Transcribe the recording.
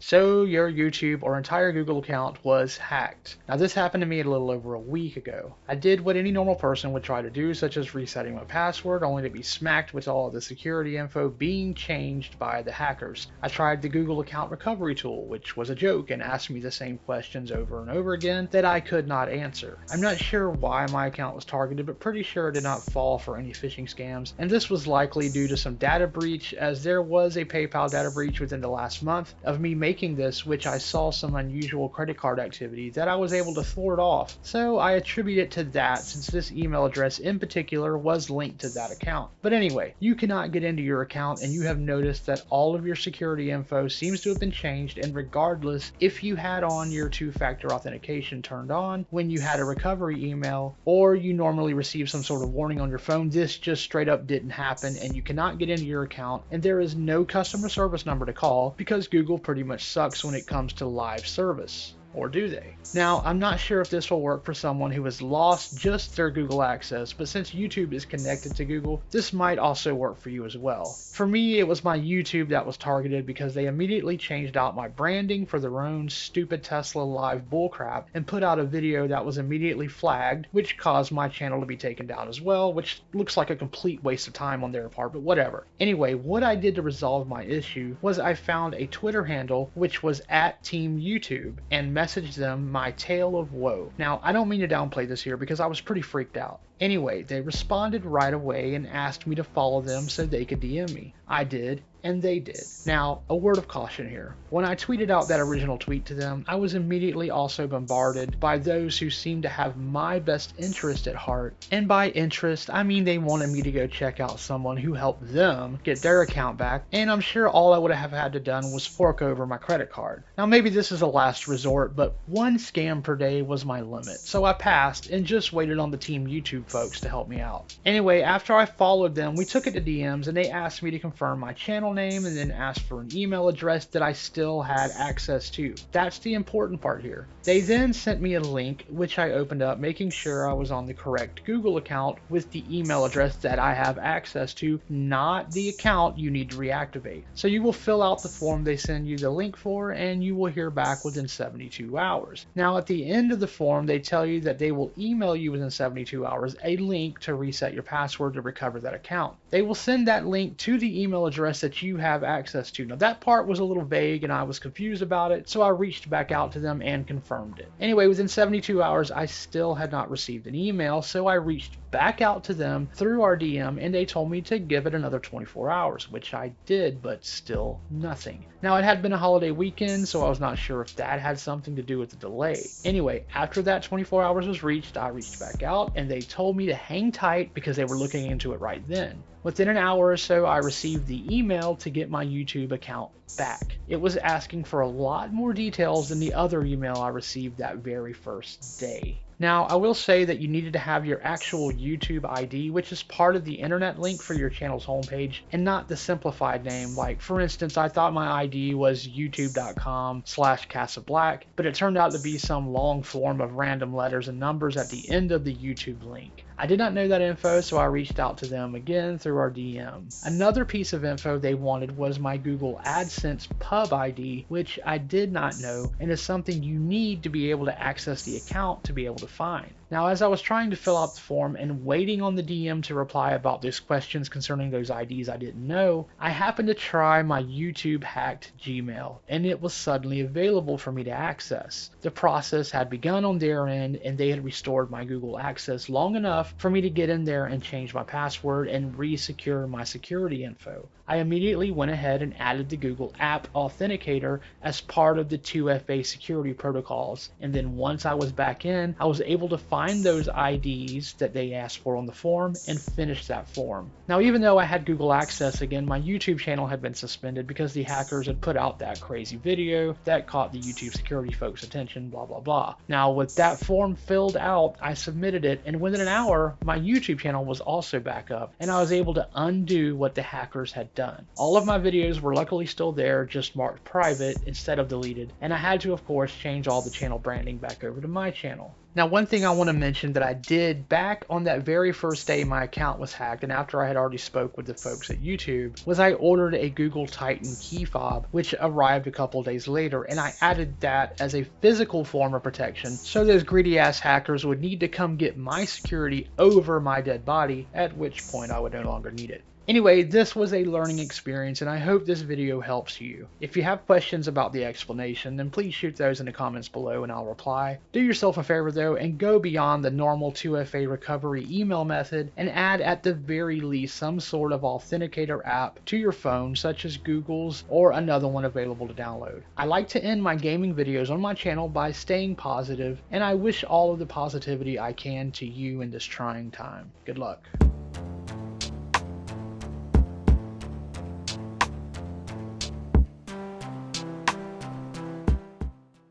So your YouTube or entire Google account was hacked. Now this happened to me a little over a week ago. I did what any normal person would try to do, such as resetting my password, only to be smacked with all of the security info being changed by the hackers. I tried the Google account recovery tool, which was a joke and asked me the same questions over and over again that I could not answer. I'm not sure why my account was targeted, but pretty sure it did not fall for any phishing scams, and this was likely due to some data breach, as there was a PayPal data breach within the last month of me making this, which I saw some unusual credit card activity that I was able to thwart off. So I attribute it to that, since this email address in particular was linked to that account. But anyway, you cannot get into your account and you have noticed that all of your security info seems to have been changed, and regardless if you had on your two-factor authentication turned on when you had a recovery email, or you normally receive some sort of warning on your phone, this just straight up didn't happen and you cannot get into your account, and there is no customer service number to call because Google pretty much sucks when it comes to live service. Or do they? Now, I'm not sure if this will work for someone who has lost just their Google access, but since YouTube is connected to Google, this might also work for you as well. For me, it was my YouTube that was targeted because they immediately changed out my branding for their own stupid Tesla live bullcrap and put out a video that was immediately flagged, which caused my channel to be taken down as well, which looks like a complete waste of time on their part, but whatever. Anyway, what I did to resolve my issue was I found a Twitter handle which was @TeamYouTube and messaged them my tale of woe. Now, I don't mean to downplay this here because I was pretty freaked out. Anyway, they responded right away and asked me to follow them so they could DM me. I did, and they did. Now, a word of caution here. When I tweeted out that original tweet to them, I was immediately also bombarded by those who seemed to have my best interest at heart. And by interest, I mean they wanted me to go check out someone who helped them get their account back, and I'm sure all I would have had to done was fork over my credit card. Now, maybe this is a last resort, but one scam per day was my limit, so I passed and just waited on the Team YouTube folks to help me out. Anyway, after I followed them, we took it to DMs and they asked me to confirm my channel name and then asked for an email address that I still had access to. That's the important part here. They then sent me a link which I opened up, making sure I was on the correct Google account with the email address that I have access to, not the account you need to reactivate. So you will fill out the form they send you the link for and you will hear back within 72 hours. Now at the end of the form they tell you that they will email you within 72 hours a link to reset your password to recover that account. They will send that link to the email address that you have access to. Now that part was a little vague and I was confused about it, so I reached back out to them and confirmed it. Anyway, within 72 hours I still had not received an email, so I reached back out to them through our DM and they told me to give it another 24 hours, which I did, but still nothing. Now it had been a holiday weekend, so I was not sure if that had something to do with the delay. Anyway, after that 24 hours was reached, I reached back out and they told me to hang tight because they were looking into it right then. Within an hour or so, I received the email to get my YouTube account back. It was asking for a lot more details than the other email I received that very first day. Now, I will say that you needed to have your actual YouTube ID, which is part of the internet link for your channel's homepage, and not the simplified name. Like, for instance, I thought my ID was youtube.com/CasaBlack, but it turned out to be some long form of random letters and numbers at the end of the YouTube link. I did not know that info, so I reached out to them again through our DM. Another piece of info they wanted was my Google AdSense pub ID, which I did not know and is something you need to be able to access the account to be able to find. Now, as I was trying to fill out the form and waiting on the DM to reply about those questions concerning those IDs I didn't know, I happened to try my YouTube hacked Gmail, and it was suddenly available for me to access. The process had begun on their end, and they had restored my Google access long enough for me to get in there and change my password and re-secure my security info. I immediately went ahead and added the Google App Authenticator as part of the 2FA security protocols, and then once I was back in, I was able to find those IDs that they asked for on the form and finish that form. Now, even though I had Google access again, my YouTube channel had been suspended because the hackers had put out that crazy video that caught the YouTube security folks' attention, blah blah blah. Now, with that form filled out, I submitted it, and within an hour, my YouTube channel was also back up, and I was able to undo what the hackers had done. All of my videos were luckily still there, just marked private instead of deleted, and I had to, of course, change all the channel branding back over to my channel. Now, one thing I want to mention that I did back on that very first day my account was hacked, and after I had already spoke with the folks at YouTube, was I ordered a Google Titan key fob, which arrived a couple days later, and I added that as a physical form of protection, so those greedy ass hackers would need to come get my security over my dead body, at which point I would no longer need it. Anyway, this was a learning experience, and I hope this video helps you. If you have questions about the explanation, then please shoot those in the comments below and I'll reply. Do yourself a favor though and go beyond the normal 2FA recovery email method and add at the very least some sort of authenticator app to your phone, such as Google's or another one available to download. I like to end my gaming videos on my channel by staying positive, and I wish all of the positivity I can to you in this trying time. Good luck.